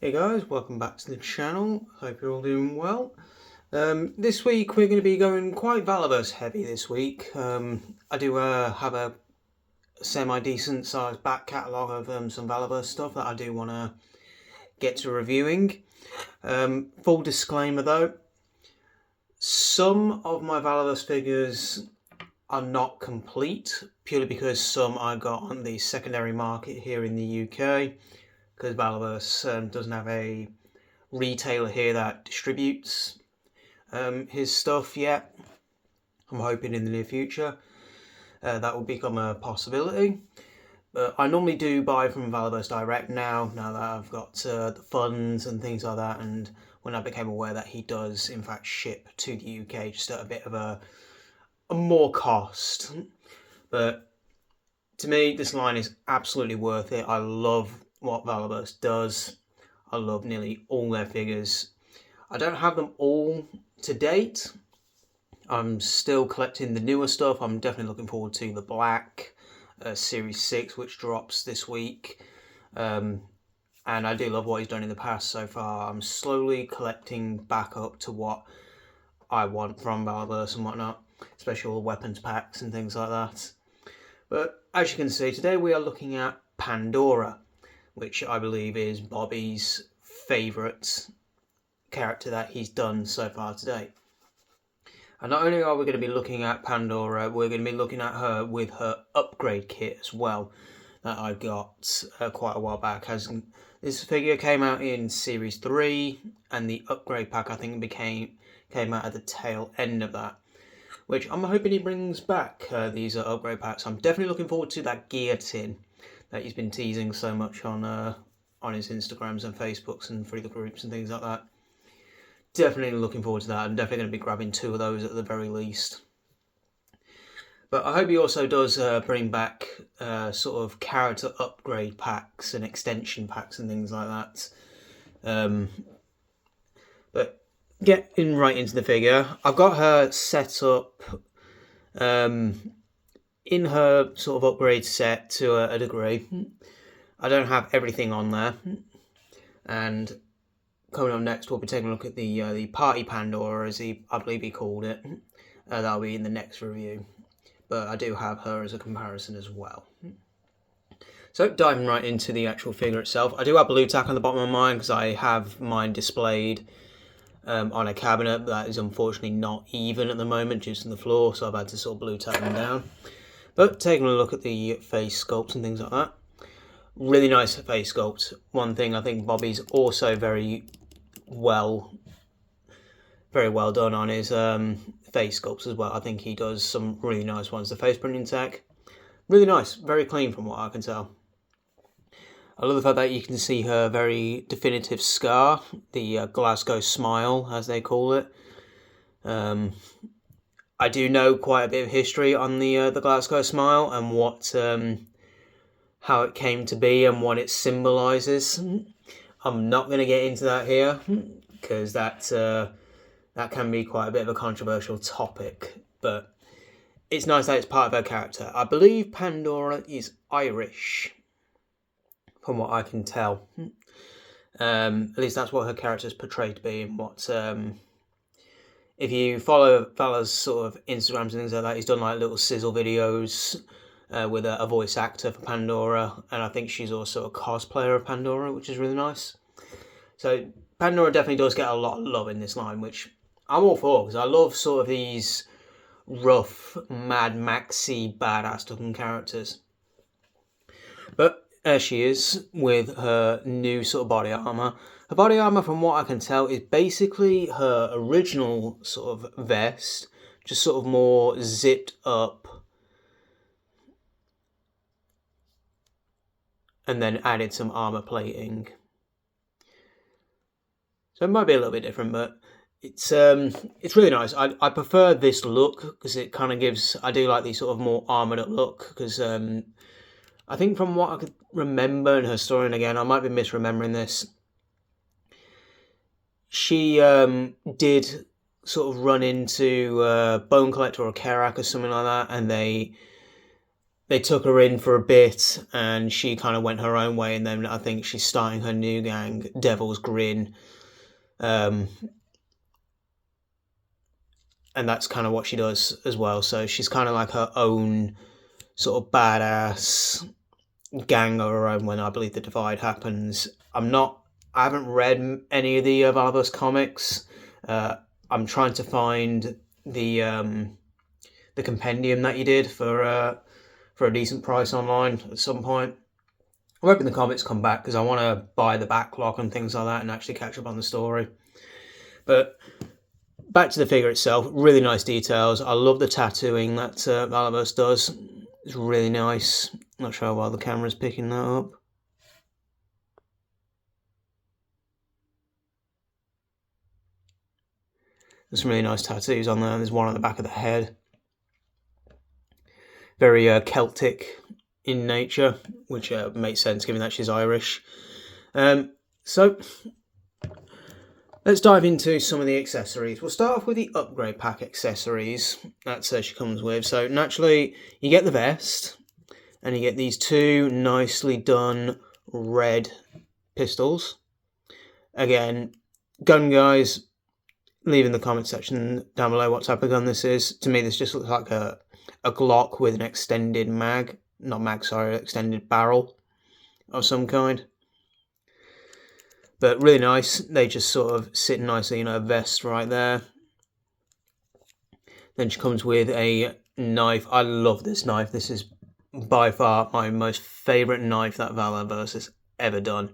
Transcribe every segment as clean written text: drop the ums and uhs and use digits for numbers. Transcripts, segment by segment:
Hey guys, welcome back to the channel. Hope you're all doing well. This week we're going to be going quite valaverse heavy this week. I do have a semi-decent sized back catalogue of some valaverse stuff that I do want to get to reviewing. Full disclaimer though, some of my valaverse figures are not complete, purely because some I got on the secondary market here in the UK, because valaverse doesn't have a retailer here that distributes his stuff yet. I'm hoping in the near future that will become a possibility. But I normally do buy from valaverse direct now that I've got the funds and things like that, and when I became aware that he does in fact ship to the UK just at a bit of a more cost. But to me, this line is absolutely worth it. I love what valaverse does. I love nearly all their figures. I don't have them all to date. I'm still collecting the newer stuff. I'm definitely looking forward to the Black Series 6, which drops this week. And I do love what he's done in the past so far. I'm slowly collecting back up to what I want from valaverse and whatnot, especially all the weapons packs and things like that. But as you can see, today we are looking at Pandora, which I believe is Bobby's favourite character that he's done so far today. And not only are we going to be looking at Pandora, we're going to be looking at her with her upgrade kit as well, that I got quite a while back. As this figure came out in Series 3, and the upgrade pack I think came out at the tail end of that, which I'm hoping he brings back these upgrade packs. I'm definitely looking forward to that guillotine that he's been teasing so much on his Instagrams and Facebooks and through the groups and things like that. Definitely looking forward to that. I'm definitely going to be grabbing 2 of those at the very least. But I hope he also does bring back sort of character upgrade packs and extension packs and things like that. But getting right into the figure, I've got her set up in her sort of upgrade set to a degree. I don't have everything on there. And coming up next, we'll be taking a look at the Party Pandora, as I believe he called it. That'll be in the next review. But I do have her as a comparison as well. So diving right into the actual figure itself, I do have blue tack on the bottom of mine because I have mine displayed on a cabinet that is unfortunately not even at the moment due to the floor, so I've had to sort of blue tack them down. But taking a look at the face sculpts and things like that, really nice face sculpt. One thing I think Bobby's also very well done on his face sculpts as well. I think he does some really nice ones. The face printing tech, really nice, very clean from what I can tell. I love the fact that you can see her very definitive scar, the Glasgow smile, as they call it. I do know quite a bit of history on the Glasgow smile and what how it came to be and what it symbolises. I'm not going to get into that here because that can be quite a bit of a controversial topic, but it's nice that it's part of her character. I believe Pandora is Irish, from what I can tell. At least that's what her character is portrayed to be, and what if you follow Vala's sort of Instagrams and things like that, he's done like little sizzle videos with a voice actor for Pandora, and I think she's also a cosplayer of Pandora, which is really nice. So Pandora definitely does get a lot of love in this line, which I'm all for, because I love sort of these rough, Mad Maxy, badass looking characters. But there she is with her new sort of body armour. Her body armour, from what I can tell, is basically her original sort of vest, just sort of more zipped up and then added some armour plating. So it might be a little bit different, but it's really nice. I prefer this look because it kind of gives, I do like the sort of more armoured up look, because I think from what I could remember in her story, and again I might be misremembering this, she did sort of run into Bone Collector or Kerak or something like that, and they they took her in for a bit and she kind of went her own way, and then I think she's starting her new gang, Devil's Grin. And that's kind of what she does as well. So she's kind of like her own sort of badass gang of her own when I believe the divide happens. I haven't read any of the valaverse comics. I'm trying to find the compendium that you did for a decent price online at some point. I'm hoping the comics come back because I want to buy the backlog and things like that and actually catch up on the story. But back to the figure itself, really nice details. I love the tattooing that valaverse does. It's really nice. Not sure why the camera's picking that up. There's some really nice tattoos on there. There's one on the back of the head. Very Celtic in nature, which makes sense given that she's Irish. So let's dive into some of the accessories. We'll start off with the upgrade pack accessories that she comes with. So naturally, you get the vest, and you get these two nicely done red pistols. Again, gun guys, leave in the comment section down below what type of gun this is. To me, this just looks like a Glock with an extended extended barrel of some kind. But really nice. They just sort of sit nicely in a vest right there. Then she comes with a knife. I love this knife. This is by far my most favourite knife that valaverse has ever done.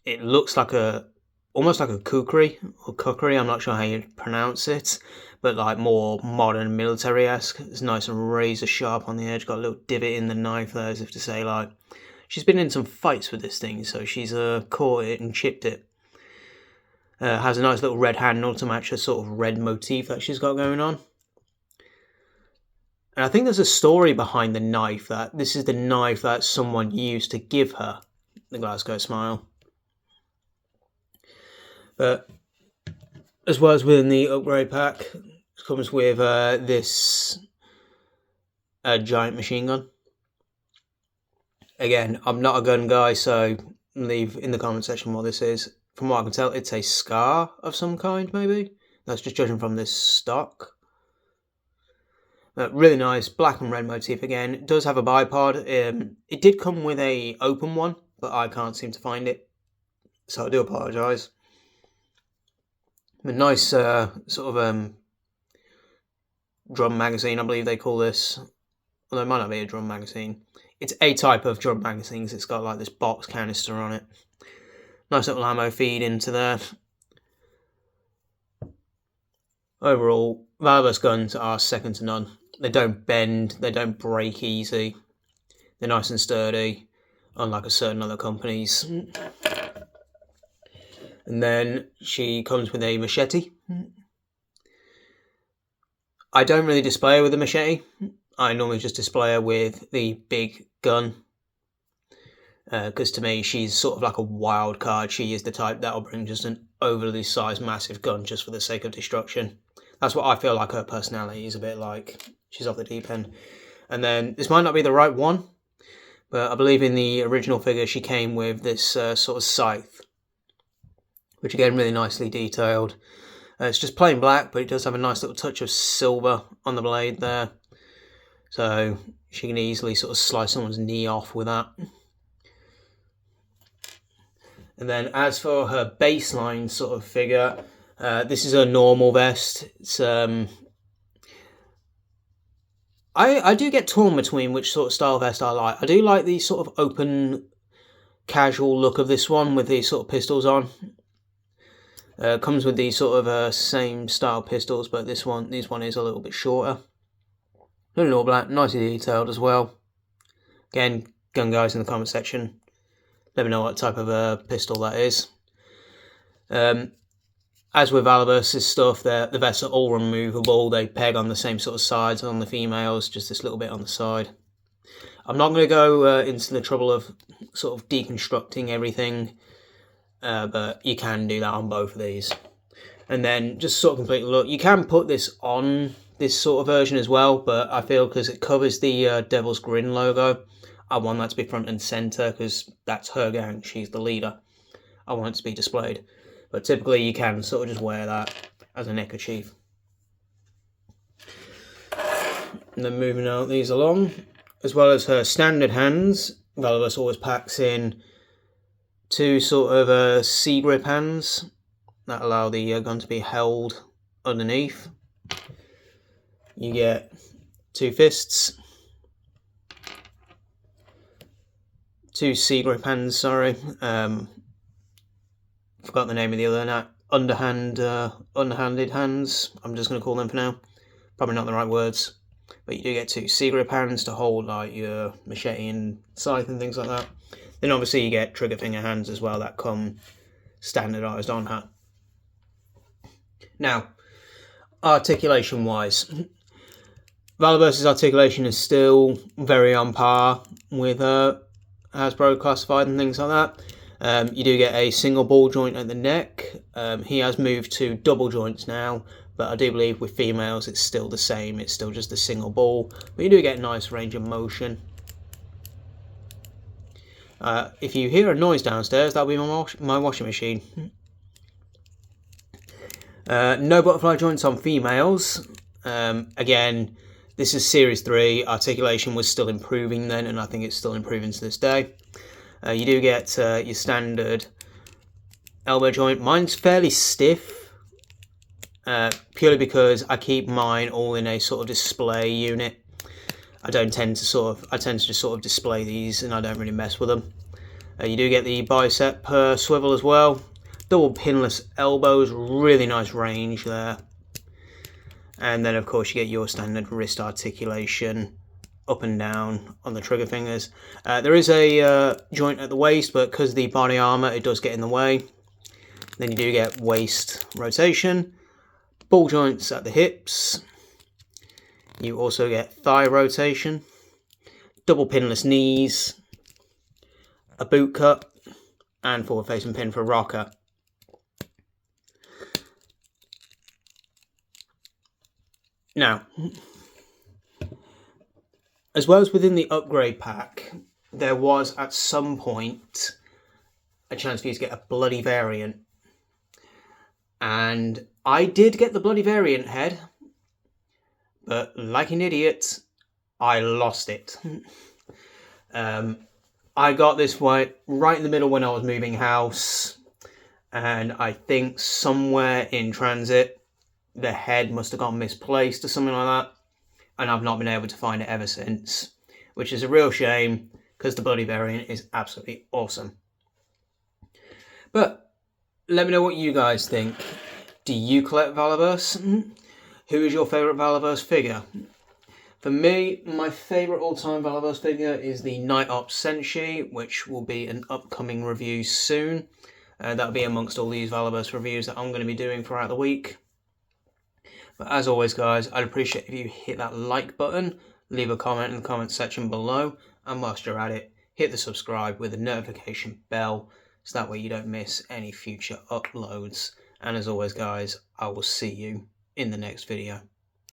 It looks like almost like a kukri or kukri. I'm not sure how you pronounce it, but like more modern military-esque. It's nice and razor sharp on the edge. Got a little divot in the knife there, as if to say like she's been in some fights with this thing, so she's caught it and chipped it. Has a nice little red handle to match the sort of red motif that she's got going on. And I think there's a story behind the knife, that this is the knife that someone used to give her the Glasgow Smile. But as well as within the upgrade pack, it comes with this giant machine gun. Again, I'm not a gun guy, so leave in the comment section what this is. From what I can tell, it's a scar of some kind, maybe. That's just judging from this stock. Really nice, black and red motif again. It does have a bipod. It did come with a open one, but I can't seem to find it, so I do apologise. A nice sort of drum magazine, I believe they call this. Although it might not be a drum magazine. It's a type of drum magazines. It's got like this box canister on it. Nice little ammo feed into there. Overall, valaverse guns are second to none. They don't bend, they don't break easy. They're nice and sturdy, unlike a certain other companies. And then she comes with a machete. I don't really display her with a machete. I normally just display her with the big gun. Because to me, she's sort of like a wild card. She is the type that'll bring just an overly sized massive gun just for the sake of destruction. That's what I feel like her personality is a bit like. She's off the deep end. And then, this might not be the right one, but I believe in the original figure she came with this sort of scythe, which again, really nicely detailed. It's just plain black, but it does have a nice little touch of silver on the blade there. So she can easily sort of slice someone's knee off with that. And then as for her baseline sort of figure, this is a normal vest. It's I do get torn between which sort of style vest I like. I do like the sort of open, casual look of this one with these sort of pistols on. Comes with these sort of same style pistols, but this one is a little bit shorter. Little all black, nicely detailed as well. Again, gun guys in the comment section, let me know what type of pistol that is. As with valaverse's stuff, the vests are all removable. They peg on the same sort of sides on the females, just this little bit on the side. I'm not going to go into the trouble of sort of deconstructing everything, but you can do that on both of these. And then just sort of complete the look. You can put this on this sort of version as well, but I feel because it covers the Devil's Grin logo, I want that to be front and center because that's her gang. She's the leader. I want it to be displayed. But typically you can sort of just wear that as a neckerchief. And then moving out these along, as well as her standard hands, valaverse always packs in 2 sort of C-grip hands that allow the gun to be held underneath. You get 2 fists, 2 C-grip hands, sorry. Forgot the name of the other, underhanded hands. I'm just going to call them for now. Probably not the right words. But you do get 2 C-grip hands to hold like your machete and scythe and things like that. Then obviously you get trigger finger hands as well that come standardised on her. Now, articulation wise, valaverse's articulation is still very on par with Hasbro Classified and things like that. You do get a single ball joint at the neck. He has moved to double joints now, but I do believe with females it's still the same. It's still just a single ball, but you do get a nice range of motion. If you hear a noise downstairs, that'll be my washing machine. No butterfly joints on females. Again, this is Series 3. Articulation was still improving then, and I think it's still improving to this day. You do get your standard elbow joint. Mine's fairly stiff, purely because I keep mine all in a sort of display unit. I tend to just sort of display these, and I don't really mess with them. You do get the bicep swivel as well. Double pinless elbows, really nice range there. And then of course you get your standard wrist articulation up and down on the trigger fingers. There is a joint at the waist, but because of the body armor it does get in the way. Then you do get waist rotation, ball joints at the hips. You also get thigh rotation, double pinless knees, a boot cut, and forward facing pin for rocker. Now, as well as within the upgrade pack, there was at some point a chance for you to get a bloody variant. And I did get the bloody variant head, but like an idiot, I lost it. I got this right in the middle when I was moving house, and I think somewhere in transit, the head must have got misplaced or something like that, and I've not been able to find it ever since, which is a real shame because the bloody variant is absolutely awesome. But let me know what you guys think. Do you collect valaverse? Who is your favourite valaverse figure? For me, my favourite all-time valaverse figure is the Night Ops Senshi, which will be an upcoming review soon. That'll be amongst all these valaverse reviews that I'm going to be doing throughout the week. But as always, guys, I'd appreciate if you hit that like button, leave a comment in the comment section below, and whilst you're at it, hit the subscribe with the notification bell, so that way you don't miss any future uploads. And as always, guys, I will see you in the next video.